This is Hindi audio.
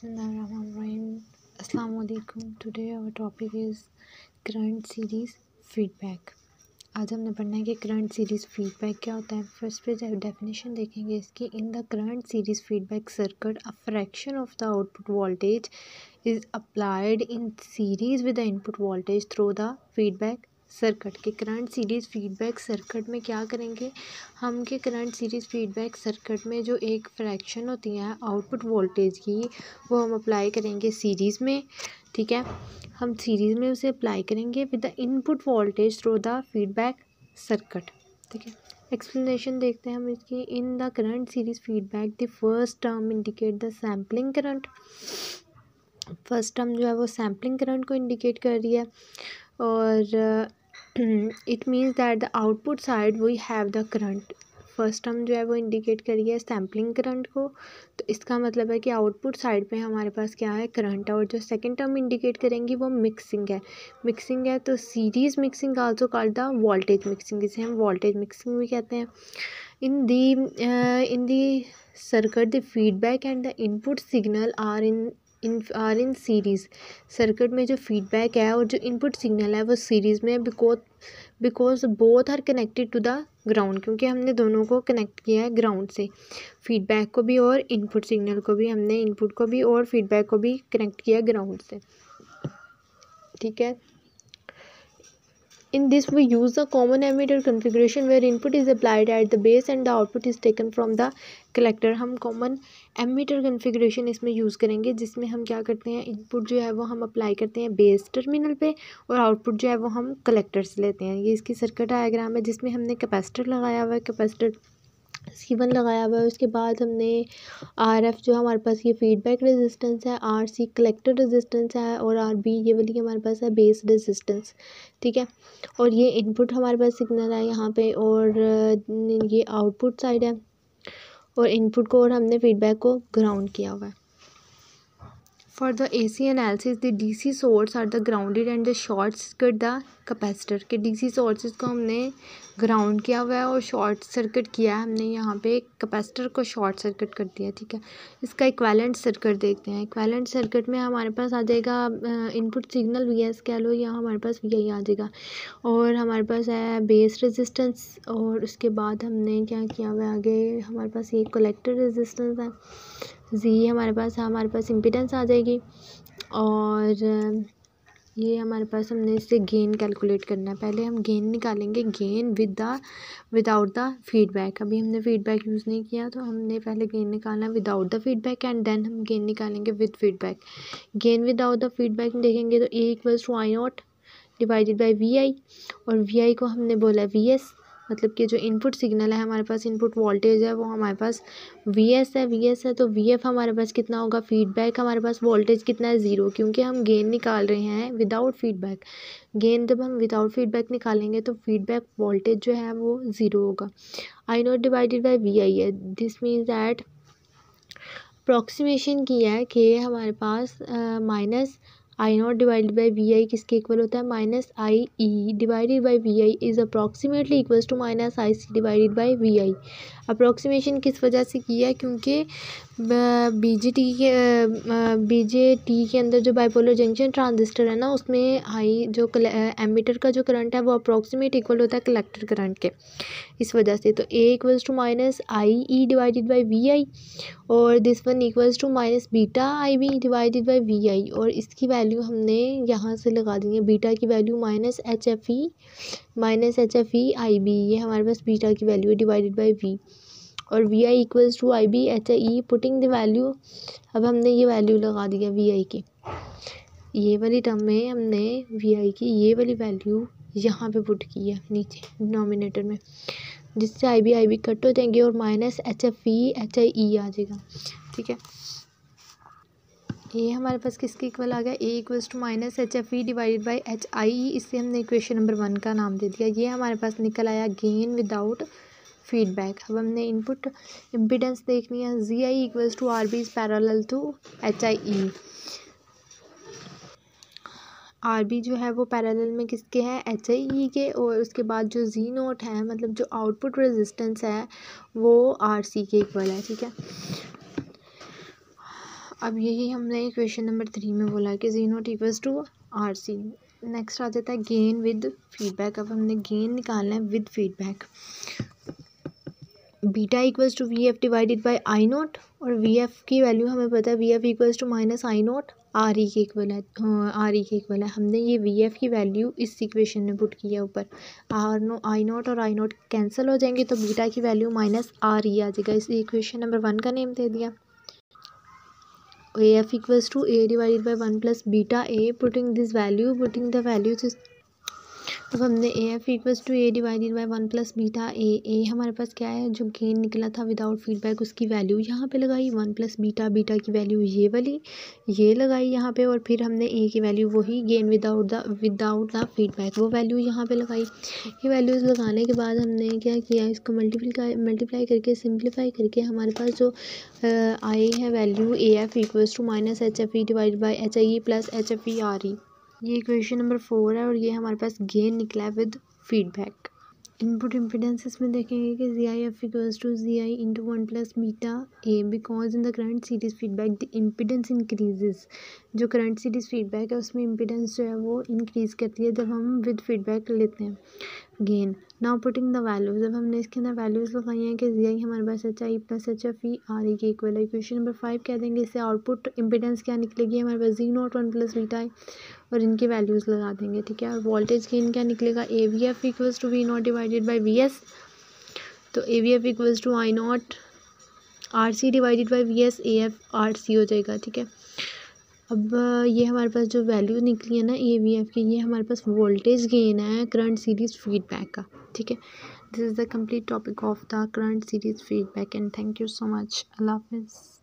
Bismillahirrahmanirrahim. Assalamu alaikum. Today our topic is current series feedback. आज हमने पढ़ना है कि करंट सीरीज़ फीडबैक क्या होता है। फर्स्ट पे डेफिनेशन देखेंगे इसकी। इन the current series feedback circuit a fraction of the output voltage is applied in series with the input voltage through the feedback circuit. के करंट सीरीज़ फीडबैक सर्किट में क्या करेंगे हम के करंट सीरीज़ फीडबैक सर्किट में जो एक फ्रैक्शन होती है आउटपुट वोल्टेज की वो हम अप्लाई करेंगे सीरीज़ में। ठीक है, हम सीरीज़ में उसे अप्लाई करेंगे with the input voltage through the feedback circuit. ठीक है, एक्सप्लेनेशन देखते हैं हम इसकी। इन the current series feedback the first term indicate the sampling current. First term जो है वो सैम्पलिंग करंट को इंडिकेट कर रही है और it means that the output side we have the current. First term जो है वो इंडिकेट करी है सैम्पलिंग करंट को, तो इसका मतलब है कि आउटपुट साइड पे हमारे पास क्या है, करंट है। और जो सेकंड टर्म इंडिकेट करेंगी वो मिक्सिंग है। मिक्सिंग है तो series mixing also called the voltage mixing, जिसे हम वोल्टेज मिक्सिंग भी कहते हैं। In the circuit the feedback and the input signal are in series. Circuit में जो फीडबैक है और जो इनपुट सिग्नल है वो सीरीज़ में, because both are connected to the ground, क्योंकि हमने दोनों को कनेक्ट किया है ग्राउंड से। फीडबैक को भी और इनपुट सिग्नल को भी, हमने इनपुट को भी और फीडबैक को भी कनेक्ट किया ग्राउंड से। ठीक है, in this we use the common ammeter configuration where input is applied at the base and the output is taken from the collector। हम कॉमन एमीटर कन्फिग्रेशन इसमें यूज़ करेंगे जिसमें हम क्या करते हैं, इनपुट जो है वो हम अप्लाई करते हैं बेस टर्मिनल पे और आउटपुट जो है वो हम कलेक्टर से लेते हैं। ये इसकी सर्किट डायग्राम है जिसमें हमने कैपेसिटर लगाया हुआ है, कैपेसिटर C1 लगाया हुआ है। उसके बाद हमने RF जो हमारे पास ये फीडबैक रेजिस्टेंस है, RC कलेक्टर रेजिस्टेंस है और RB ये वाली हमारे पास है बेस रेजिस्टेंस। ठीक है, और ये इनपुट हमारे पास सिग्नल है यहाँ पे और ये आउटपुट साइड है और इनपुट को और हमने फीडबैक को ग्राउंड किया हुआ है। For the AC analysis, the DC source are the grounded and the short circuit the capacitor। के DC sources को हमने ग्राउंड किया हुआ है और शॉर्ट सर्किट किया है हमने यहाँ पे, कैपेसिटर को शॉर्ट सर्किट कर दिया। ठीक है, इसका इक्विवेलेंट सर्किट देखते हैं। इक्विवेलेंट सर्किट में हमारे पास आ जाएगा इनपुट सिग्नल VS कह लो, या हमारे पास VI आ जाएगा और हमारे पास है बेस रेजिस्टेंस और उसके बाद हमने क्या किया हुआ है आगे, हमारे पास ये कलेक्टर रेजिस्टेंस है Z हमारे पास इम्पीडेंस आ जाएगी और ये हमारे पास हमने इससे गेन कैलकुलेट करना है। पहले हम गेन निकालेंगे, गेन विदाउट द फीडबैक। अभी हमने फीडबैक यूज़ नहीं किया तो हमने पहले गेन निकालना है without the feedback and then हम गेन निकालेंगे with feedback. Gain without the feedback देखेंगे तो A=I0 डिवाइडेड बाई VI और VI को हमने बोला VS, मतलब कि जो इनपुट सिग्नल है हमारे पास, इनपुट वोल्टेज है वो हमारे पास VS है तो VF हमारे पास कितना होगा, फीडबैक हमारे पास वोल्टेज कितना है 0, क्योंकि हम गेन निकाल रहे हैं विदाउट फीडबैक। गेन जब हम विदाउट फीडबैक निकालेंगे तो फीडबैक वोल्टेज जो है वो 0 होगा। I0 डिवाइडेड बाई VI है। दिस मीन्स दैट अप्रॉक्सीमेशन किया है कि हमारे पास minus I0 divided by VI किसके इक्वल होता है, -IE divided by VI is approximately equals to -IC divided by VI। Approximation किस वजह से किया है, क्योंकि BJT के अंदर जो बाइपोलर जंक्शन ट्रांजिस्टर है ना, उसमें हाई जो एमीटर का जो करंट है वो अप्रॉक्सीमेट इक्वल होता है कलेक्टर करंट के, इस वजह से। तो A=- IE divided by VI और this one equals to -βIB divided by VI और इसकी वैल्यू हमने यहाँ से लगा दी है। बीटा की वैल्यू -HFE IB, ये हमारे पास बीटा की वैल्यू है डिवाइडेड बाई V और VI equals to IB HIE putting the value. अब हमने ये वैल्यू लगा दी है VI की, ये वाली टर्म में हमने VI की ये वाली वैल्यू यहाँ पे पुट की है नीचे डिनोमिनेटर में, जिससे IB कट हो जाएंगे और -HFE HIE आ जाएगा। ठीक है, ये हमारे पास किसके इक्वल आ गया, A=- HFE divided by HIE। इससे हमने इक्वेशन नंबर 1 का नाम दे दिया। ये हमारे पास निकल आया गेन विदाउट फीडबैक। अब हमने इनपुट इम्पीडेंस देखनी है। ZI=RB is parallel to HIE। RB जो है वो पैरेलल में किसके हैं, HIE के, और उसके बाद जो Z0 है मतलब जो आउटपुट रेजिस्टेंस है वो RC के इक्वल है। ठीक है, अब यही हमने क्वेश्चन नंबर 3 में बोला कि G not equals to R C. Next आ जाता है गेन विद फीडबैक। अब हमने गेन निकालना है with feedback. Beta equals to V F divided by I naught, और वी एफ की वैल्यू हमें पता है V F equals to minus I not R E के इक्वल है। आर ई के इक्वल है। हमने ये वी एफ की वैल्यू इस इक्वेशन में पुट की है ऊपर। आई नॉट और आई नॉट कैंसिल हो जाएंगे तो बीटा की वैल्यू माइनस आर ई आ जाएगा। इस इक्वेशन नंबर 1 का नेम दे दिया। A F equals to A divided by 1 plus beta A, putting the values. अब हमने A F equals to A divided by 1 plus beta A हमारे पास क्या है, जो गेन निकला था विदाउट फीडबैक उसकी वैल्यू यहाँ पे लगाई 1 प्लस बीटा की वैल्यू ये वाली ये लगाई यहाँ पे, और फिर हमने ए की वैल्यू वही गेन विदाउट द फीडबैक वो वैल्यू यहाँ पे लगाई। ये वैल्यूज़ लगाने के बाद हमने क्या किया, इसको मल्टीप्लाई करके सिंप्लीफाई करके हमारे पास जो आई है value A F equals to minus H F E divide by H I E plus H F E R E. ये क्वेश्चन नंबर 4 है और ये हमारे पास गेन निकला है विद फीडबैक। इनपुट इम्पिडेंसेस में देखेंगे कि G I F equals to G I into 1 plus beta A, because in the current series feedback the impedance increases. जो करंट सीरीज फीडबैक है उसमें इम्पिडेंस जो है वो इंक्रीज़ करती है जब हम विद फीडबैक लेते हैं। Gain now putting the values. अब हमने इसके अंदर वैल्यूज़ लगाई हैं कि जी आई हमारे पास H I plus H F E R E के इक्वल है। क्वेश्चन नंबर 5 कह देंगे इससे आउटपुट इम्पिडेंस क्या निकलेगी, हमारे पास जी नॉट 1 प्लस बीटा है और इनकी वैल्यूज़ लगा देंगे, ठीक है। और वोल्टेज गेन क्या निकलेगा, A V F equals to V not divided by V S, तो A V F equals to I not R C divided by V S, A F R C हो जाएगा, ठीक है। अब ये हमारे पास जो वैल्यू निकली है ना ए वी एफ की, ये हमारे पास वोल्टेज गेन है करंट सीरीज फीडबैक का, ठीक है। This is the complete topic of the current series feedback and thank you so much. अल्लाह हाफिज़।